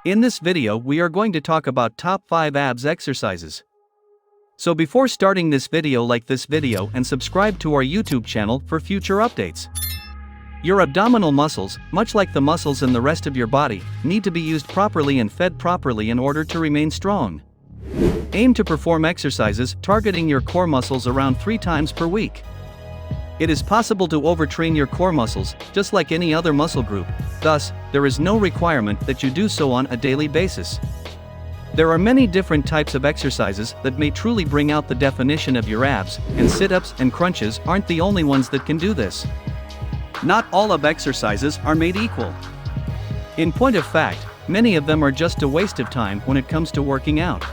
In this video we are going to talk about top 5 abs exercises. So before starting this video, like this video and subscribe to our YouTube channel for future updates. Your abdominal muscles, much like the muscles in the rest of your body, need to be used properly and fed properly in order to remain strong. Aim to perform exercises targeting your core muscles around 3 times per week. It is possible to overtrain your core muscles, just like any other muscle group, thus, there is no requirement that you do so on a daily basis. There are many different types of exercises that may truly bring out the definition of your abs, and sit-ups and crunches aren't the only ones that can do this. Not all ab exercises are made equal. In point of fact, many of them are just a waste of time when it comes to working out.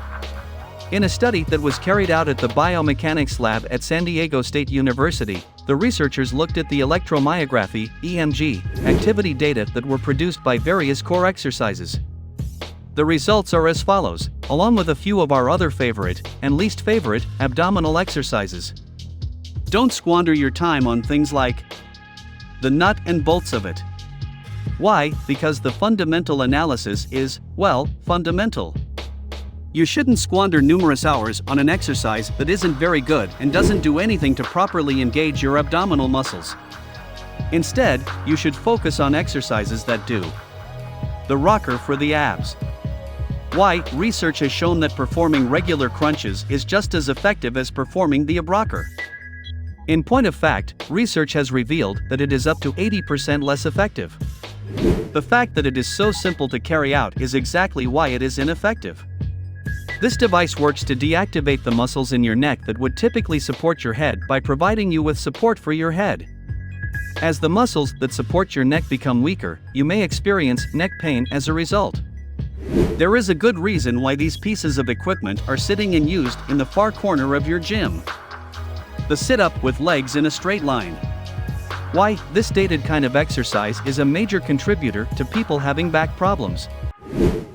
In a study that was carried out at the Biomechanics Lab at San Diego State University, the researchers looked at the electromyography (EMG) activity data that were produced by various core exercises. The results are as follows, along with a few of our other favorite and least favorite abdominal exercises. Don't squander your time on things like the nut and bolts of it. Why? Because the fundamental analysis is, well, fundamental. You shouldn't squander numerous hours on an exercise that isn't very good and doesn't do anything to properly engage your abdominal muscles. Instead, you should focus on exercises that do. The rocker for the abs. Why? Research has shown that performing regular crunches is just as effective as performing the ab rocker. In point of fact, research has revealed that it is up to 80% less effective. The fact that it is so simple to carry out is exactly why it is ineffective. This device works to deactivate the muscles in your neck that would typically support your head by providing you with support for your head. As the muscles that support your neck become weaker, you may experience neck pain as a result. There is a good reason why these pieces of equipment are sitting and used in the far corner of your gym. The sit-up with legs in a straight line. Why? This dated kind of exercise is a major contributor to people having back problems.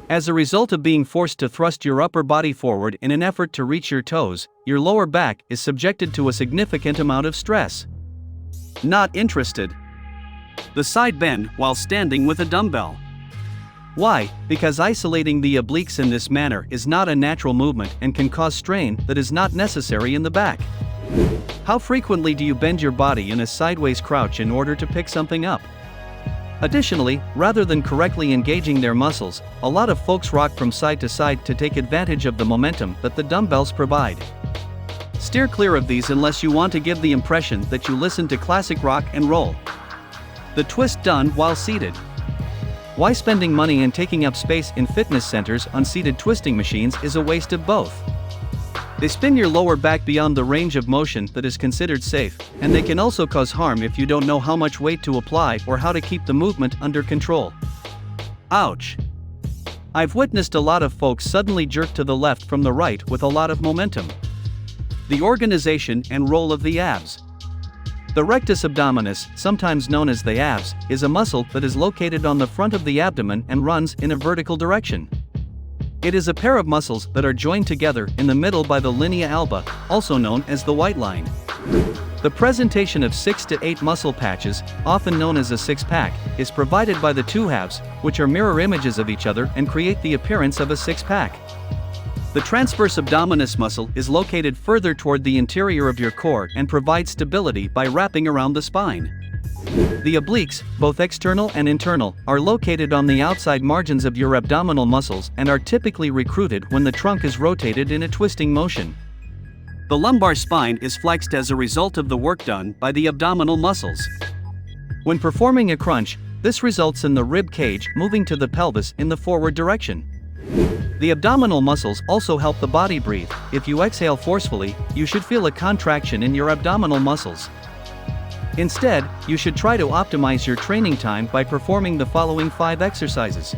As a result of being forced to thrust your upper body forward in an effort to reach your toes, your lower back is subjected to a significant amount of stress. Not interested? The side bend while standing with a dumbbell. Why? Because isolating the obliques in this manner is not a natural movement and can cause strain that is not necessary in the back. How frequently do you bend your body in a sideways crouch in order to pick something up? Additionally, rather than correctly engaging their muscles, a lot of folks rock from side to side to take advantage of the momentum that the dumbbells provide. Steer clear of these unless you want to give the impression that you listen to classic rock and roll. The twist done while seated. Why spending money and taking up space in fitness centers on seated twisting machines is a waste of both. They spin your lower back beyond the range of motion that is considered safe, and they can also cause harm if you don't know how much weight to apply or how to keep the movement under control. Ouch! I've witnessed a lot of folks suddenly jerk to the left from the right with a lot of momentum. The organization and role of the abs. The rectus abdominis, sometimes known as the abs, is a muscle that is located on the front of the abdomen and runs in a vertical direction. It is a pair of muscles that are joined together in the middle by the linea alba, also known as the white line. The presentation of 6 to 8 muscle patches, often known as a six-pack, is provided by the two halves, which are mirror images of each other and create the appearance of a six-pack. The transverse abdominis muscle is located further toward the interior of your core and provides stability by wrapping around the spine. The obliques, both external and internal, are located on the outside margins of your abdominal muscles and are typically recruited when the trunk is rotated in a twisting motion. The lumbar spine is flexed as a result of the work done by the abdominal muscles. When performing a crunch, this results in the rib cage moving to the pelvis in the forward direction. The abdominal muscles also help the body breathe. If you exhale forcefully, you should feel a contraction in your abdominal muscles. Instead, you should try to optimize your training time by performing the following 5 exercises.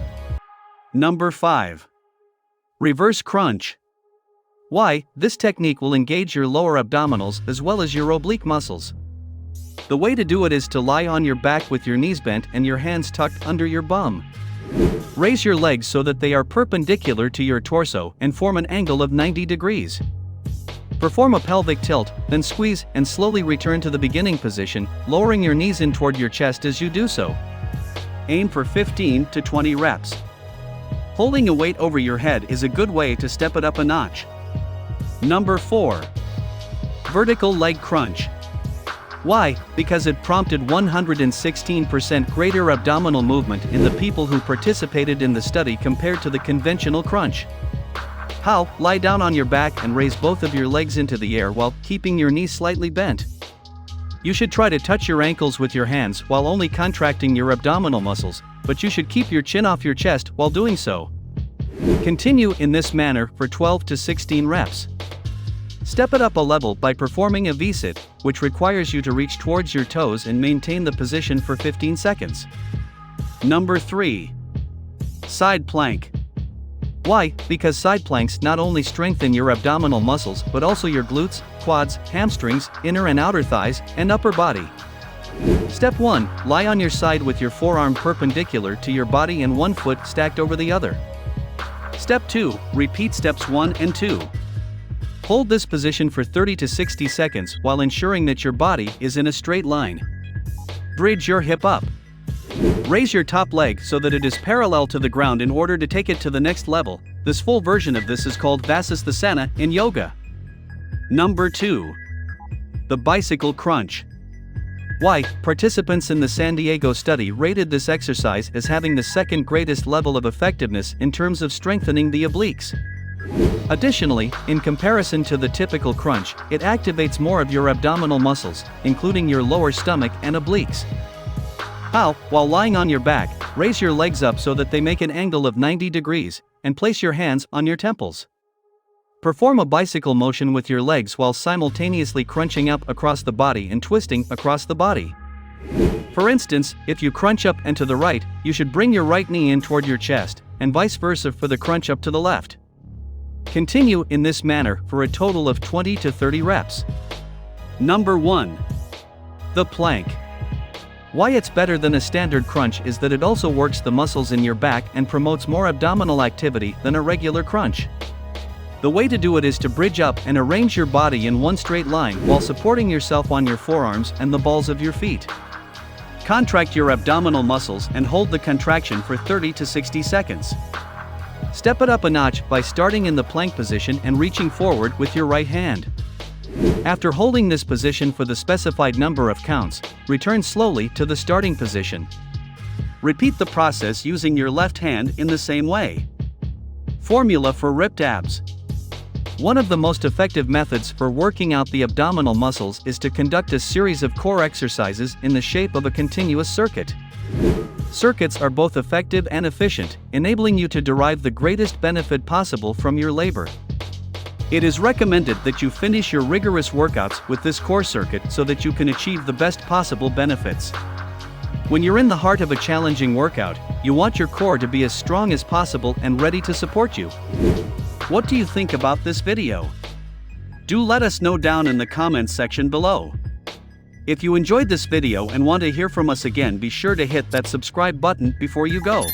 Number 5. Reverse crunch. Why? This technique will engage your lower abdominals as well as your oblique muscles. The way to do it is to lie on your back with your knees bent and your hands tucked under your bum. Raise your legs so that they are perpendicular to your torso and form an angle of 90 degrees. Perform a pelvic tilt, then squeeze and slowly return to the beginning position, lowering your knees in toward your chest as you do so. Aim for 15 to 20 reps. Holding a weight over your head is a good way to step it up a notch. Number 4. Vertical leg crunch. Why? Because it prompted 116% greater abdominal movement in the people who participated in the study compared to the conventional crunch. How? Lie down on your back and raise both of your legs into the air while keeping your knees slightly bent. You should try to touch your ankles with your hands while only contracting your abdominal muscles, but you should keep your chin off your chest while doing so. Continue in this manner for 12 to 16 reps. Step it up a level by performing a V-sit, which requires you to reach towards your toes and maintain the position for 15 seconds. Number 3. Side plank. Why? Because side planks not only strengthen your abdominal muscles but also your glutes, quads, hamstrings, inner and outer thighs, and upper body. Step 1. Lie on your side with your forearm perpendicular to your body and one foot stacked over the other. Step 2. Repeat steps 1 and 2. Hold this position for 30 to 60 seconds while ensuring that your body is in a straight line. Bridge your hip up. Raise your top leg so that it is parallel to the ground in order to take it to the next level. This full version of this is called Vasisthasana in yoga. Number 2. The bicycle crunch. Why? Participants in the San Diego study rated this exercise as having the second greatest level of effectiveness in terms of strengthening the obliques. Additionally, in comparison to the typical crunch, it activates more of your abdominal muscles, including your lower stomach and obliques. How? While lying on your back, raise your legs up so that they make an angle of 90 degrees, and place your hands on your temples. Perform a bicycle motion with your legs while simultaneously crunching up across the body and twisting across the body. For instance, if you crunch up and to the right, you should bring your right knee in toward your chest, and vice versa for the crunch up to the left. Continue in this manner for a total of 20 to 30 reps. Number 1. The plank. Why it's better than a standard crunch is that it also works the muscles in your back and promotes more abdominal activity than a regular crunch. The way to do it is to bridge up and arrange your body in one straight line while supporting yourself on your forearms and the balls of your feet. Contract your abdominal muscles and hold the contraction for 30 to 60 seconds. Step it up a notch by starting in the plank position and reaching forward with your right hand. After holding this position for the specified number of counts, return slowly to the starting position. Repeat the process using your left hand in the same way. Formula for ripped abs. One of the most effective methods for working out the abdominal muscles is to conduct a series of core exercises in the shape of a continuous circuit. Circuits are both effective and efficient, enabling you to derive the greatest benefit possible from your labor. It is recommended that you finish your rigorous workouts with this core circuit so that you can achieve the best possible benefits. When you're in the heart of a challenging workout, you want your core to be as strong as possible and ready to support you. What do you think about this video? Do let us know down in the comments section below. If you enjoyed this video and want to hear from us again, be sure to hit that subscribe button before you go.